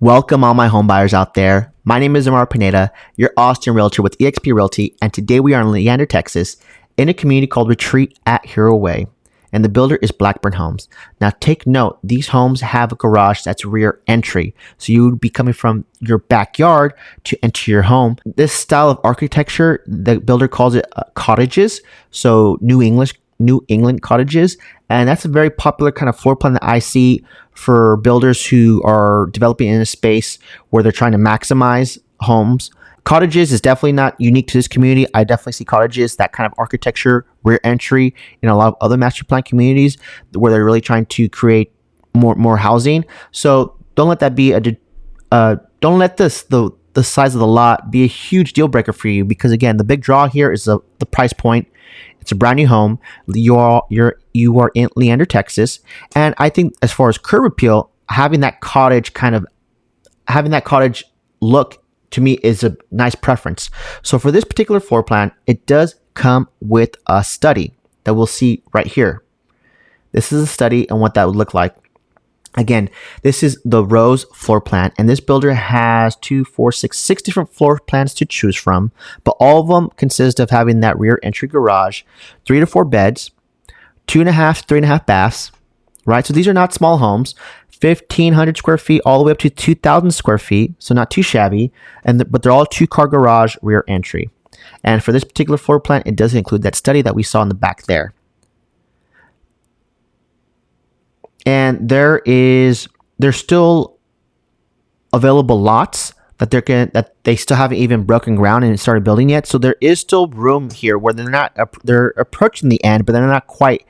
Welcome all my home buyers out there. My name is Omar Pineda, your Austin realtor with eXp Realty, and today we are in Leander, Texas, in a community called Retreat at Hero Way, and the builder is Blackburn Homes. Now take note, these homes have a garage that's rear entry, so you would be coming from your backyard to enter your home. This style of architecture, the builder calls it cottages, so New England cottages, and that's a very popular kind of floor plan that I see for builders who are developing in a space where they're trying to maximize homes. Cottages is definitely not unique to this community. I definitely see cottages, that kind of architecture, rear entry, in a lot of other master plan communities where they're really trying to create more housing. So don't let that be don't let the size of the lot be a huge deal breaker for you, because again, the big draw here is the price point. It's a brand new home. You are in Leander, Texas, and I think as far as curb appeal, having that cottage look to me is a nice preference. So for this particular floor plan, it does come with a study that we'll see right here. This is a study and what that would look like. Again, this is the Rose floor plan, and this builder has 6 different floor plans to choose from, but all of them consist of having that rear entry garage, 3 to 4 beds, 2.5 to 3.5 baths, right? So these are not small homes, 1,500 square feet all the way up to 2,000 square feet, so not too shabby, but they're all 2-car garage rear entry. And for this particular floor plan, it does include that study that we saw in the back there. And there's still available lots that they still haven't even broken ground and started building yet. So there is still room here where they're approaching the end, but they're not quite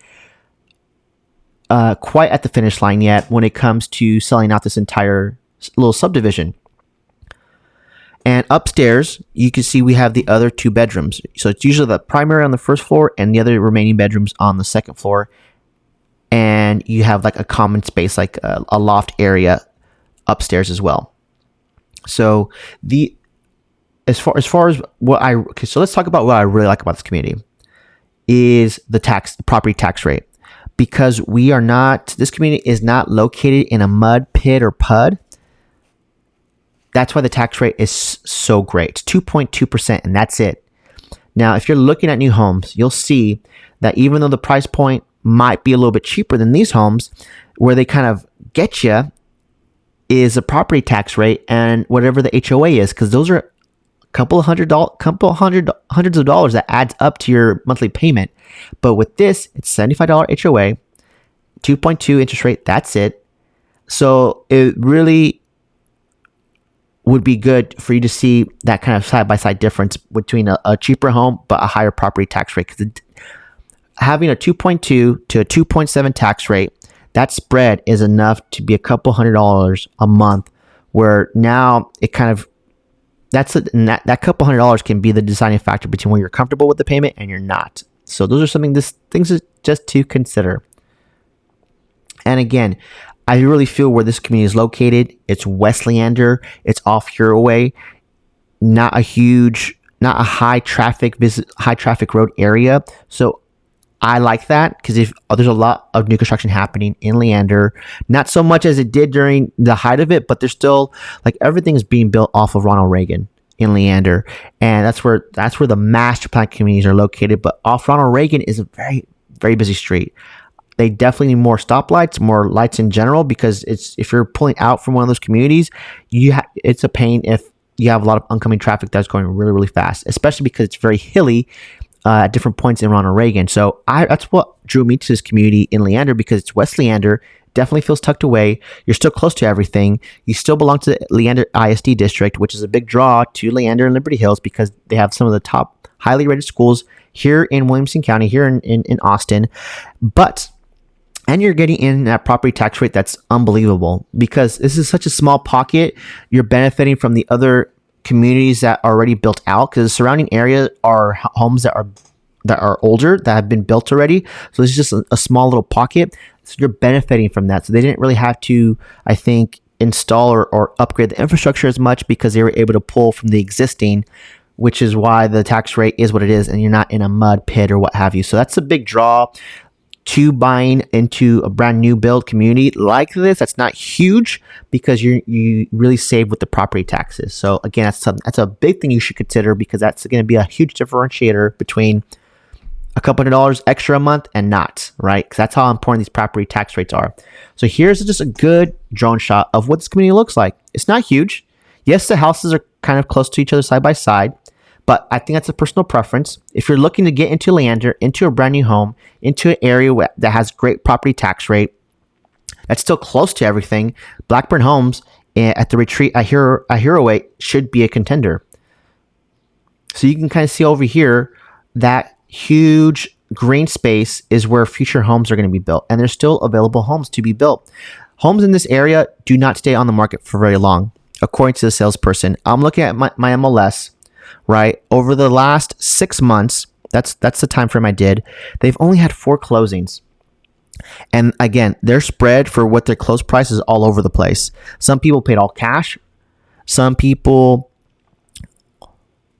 at the finish line yet when it comes to selling out this entire little subdivision. And upstairs, you can see we have the other 2 bedrooms. So it's usually the primary on the first floor and the other remaining bedrooms on the second floor. And you have like a common space, like a loft area upstairs as well. So as far as so let's talk about what I really like about this community is the property tax rate, because this community is not located in a mud pit or PUD. That's why the tax rate is so great. It's 2.2%, and that's it. Now, if you're looking at new homes, you'll see that even though the price point might be a little bit cheaper than these homes, where they kind of get you is a property tax rate and whatever the HOA is, because those are hundreds of dollars that adds up to your monthly payment. But with this, it's $75 HOA, 2.2 interest rate. That's it. So it really would be good for you to see that kind of side-by-side difference between a cheaper home but a higher property tax rate, because having a 2.2 to a 2.7 tax rate, that spread is enough to be a couple $100 a month, where now it kind of, that couple $100 can be the deciding factor between where you're comfortable with the payment and you're not. So those are things just to consider. And again, I really feel where this community is located, it's West Leander, it's off Hero Way, not a high traffic road area. So I like that, because if there's a lot of new construction happening in Leander, not so much as it did during the height of it, but there's still, like, everything is being built off of Ronald Reagan in Leander, and that's where the master plan communities are located. But off Ronald Reagan is a very, very busy street. They definitely need more stoplights, more lights in general, because if you're pulling out from one of those communities, it's a pain if you have a lot of oncoming traffic that's going really, really fast, especially because it's very hilly at different points in Ronald Reagan. So that's what drew me to this community in Leander, because it's West Leander, definitely feels tucked away. You're still close to everything. You still belong to the Leander ISD district, which is a big draw to Leander and Liberty Hills, because they have some of the top highly rated schools here in Williamson County, here in Austin. And you're getting in that property tax rate that's unbelievable, because this is such a small pocket. You're benefiting from the other communities that are already built out, because the surrounding area are homes that are older, that have been built already. So it's just a small little pocket. So you're benefiting from that. So they didn't really have to, I think, install or upgrade the infrastructure as much, because they were able to pull from the existing, which is why the tax rate is what it is, and you're not in a mud pit or what have you. So that's a big draw to buying into a brand new build community like this, that's not huge because you really save with the property taxes. So again, that's a big thing you should consider because that's going to be a huge differentiator between a couple $100 extra a month and not, right? Because that's how important these property tax rates are. So here's just a good drone shot of what this community looks like. It's not huge. Yes, the houses are kind of close to each other side by side, but I think that's a personal preference. If you're looking to get into Leander, into a brand new home, into an area that has great property tax rate, that's still close to everything, Blackburn Homes at the retreat at Hero Way should be a contender. So you can kind of see over here that huge green space is where future homes are going to be built, and there's still available homes to be built. Homes in this area do not stay on the market for very long, according to the salesperson. I'm looking at my MLS, right? Over the last 6 months, that's the time frame I did, they've only had 4 closings. And again, they're spread for what their close price is all over the place. Some people paid all cash. Some people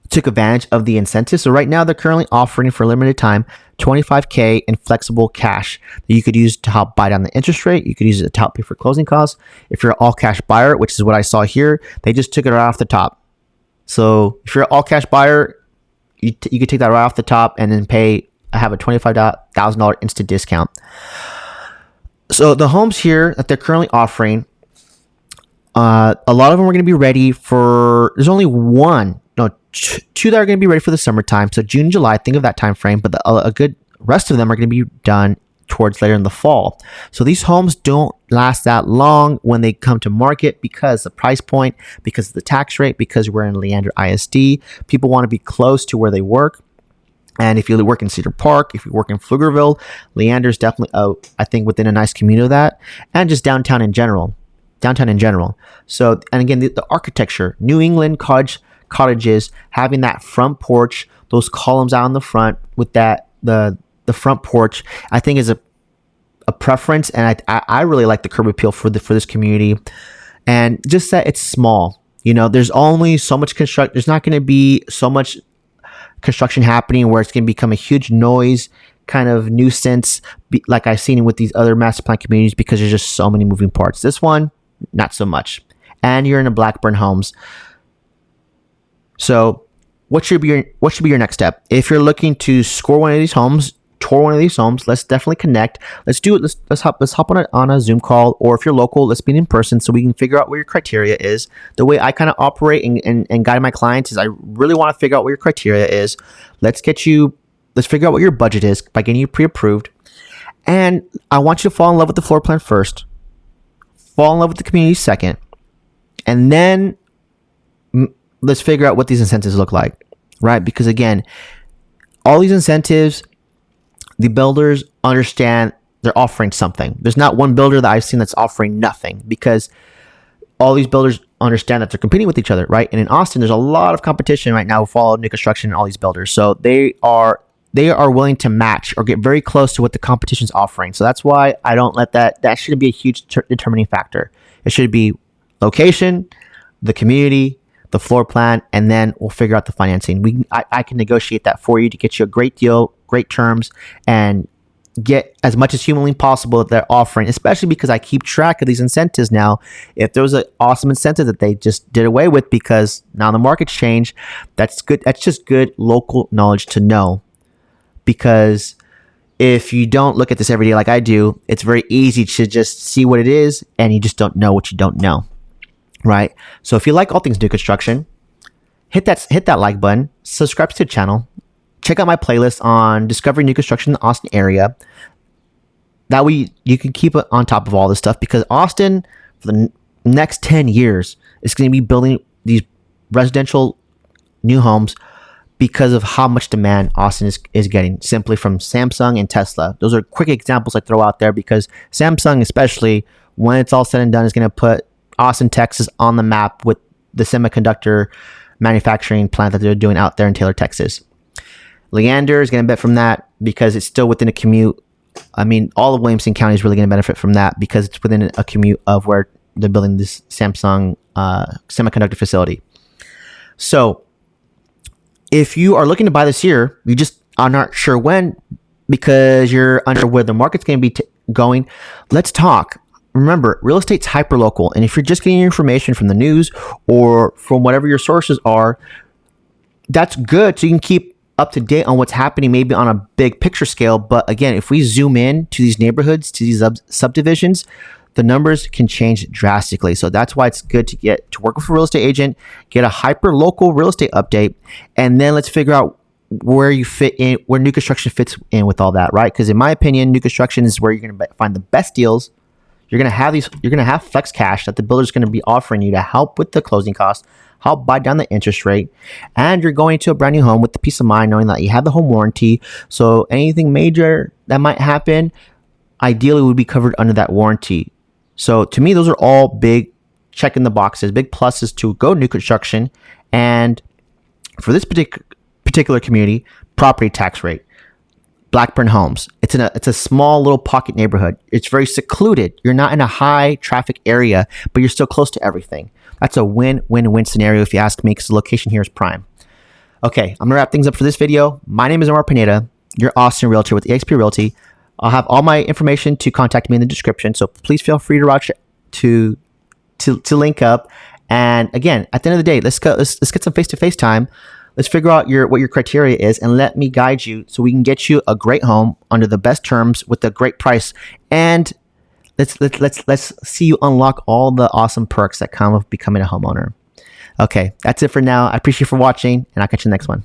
took advantage of the incentives. So right now they're currently offering for a limited time $25,000 in flexible cash that you could use to help buy down the interest rate. You could use it to help pay for closing costs. If you're an all cash buyer, which is what I saw here, they just took it right off the top. So if you're an all cash buyer, you could take that right off the top and then have a $25,000 instant discount. So the homes here that they're currently offering, a lot of them are going to be ready for, there's only two that are going to be ready for the summertime. So June, July, think of that time frame, but a good rest of them are going to be done towards later in the fall. So these homes don't last that long when they come to market because the price point, because of the tax rate, because we're in Leander ISD. People want to be close to where they work. And if you work in Cedar Park, if you work in Pflugerville, Leander's definitely, I think, within a nice community of that. And just downtown in general. So, and again, the architecture, New England cottages, having that front porch, those columns out in the front with that, the front porch, I think is a preference. And I really like the curb appeal for this community. And just that it's small. You know, there's only so much there's not going to be so much construction happening where it's going to become a huge noise kind of nuisance like I've seen with these other master plan communities because there's just so many moving parts. This one, not so much. And you're in a Blackburn Homes. So what should be your next step? If you're looking to score one of these homes, tour one of these homes, let's definitely connect. Let's do it. Let's hop on a Zoom call, or if you're local, let's meet in person so we can figure out what your criteria is. The way I kind of operate and guide my clients is I really want to figure out what your criteria is. Let's figure out what your budget is by getting you pre-approved. And I want you to fall in love with the floor plan first, fall in love with the community second, and then let's figure out what these incentives look like, right? Because again, all these incentives, the builders understand they're offering something. There's not one builder that I've seen that's offering nothing because all these builders understand that they're competing with each other, right? And in Austin, there's a lot of competition right now with all new construction and all these builders. So they are willing to match or get very close to what the competition's offering. So that's why I don't let that shouldn't be a huge determining factor. It should be location, the community, the floor plan, and then we'll figure out the financing. I can negotiate that for you to get you a great deal, great terms, and get as much as humanly possible that they're offering, especially because I keep track of these incentives now. If there was an awesome incentive that they just did away with because now the market's changed, that's good. That's just good local knowledge to know. Because if you don't look at this every day like I do, it's very easy to just see what it is and you just don't know what you don't know. Right? So if you like all things new construction, hit that like button, subscribe to the channel, check out my playlist on discovering new construction in the Austin area. That way you can keep on top of all this stuff because Austin, for the next 10 years, is going to be building these residential new homes because of how much demand Austin is getting simply from Samsung and Tesla. Those are quick examples I throw out there because Samsung, especially when it's all said and done, is going to put Austin, Texas on the map with the semiconductor manufacturing plant that they're doing out there in Taylor, Texas. Leander is going to benefit from that because it's still within a commute. I mean, all of Williamson County is really going to benefit from that because it's within a commute of where they're building this Samsung semiconductor facility. So if you are looking to buy this year, you just are not sure when, because you're under where the market's going to be going. Let's talk. Remember, real estate's hyper-local, and if you're just getting your information from the news or from whatever your sources are, that's good, so you can keep up to date on what's happening maybe on a big picture scale. But again, if we zoom in to these neighborhoods, to these subdivisions, the numbers can change drastically. So that's why it's good to get to work with a real estate agent, get a hyper-local real estate update, and then let's figure out where you fit in, where new construction fits in with all that, right? Because in my opinion, new construction is where you're going to find the best deals. You're going to have flex cash that the builder's going to be offering you to help with the closing costs, help buy down the interest rate, and you're going to a brand new home with the peace of mind knowing that you have the home warranty. So anything major that might happen, ideally would be covered under that warranty. So to me, those are all big check in the boxes, big pluses to go new construction. And for this particular community, property tax rate. Blackburn Homes. It's a small little pocket neighborhood. It's very secluded. You're not in a high traffic area, but you're still close to everything. That's a win-win-win scenario if you ask me, because the location here is prime. Okay, I'm gonna wrap things up for this video. My name is Omar Pineda, your Austin realtor with eXp Realty. I'll have all my information to contact me in the description, so please feel free to watch to link up. And again, at the end of the day, let's get some face-to-face time. Let's figure out what your criteria is, and let me guide you so we can get you a great home under the best terms with a great price. And let's see you unlock all the awesome perks that come with becoming a homeowner. Okay, that's it for now. I appreciate you for watching, and I'll catch you in the next one.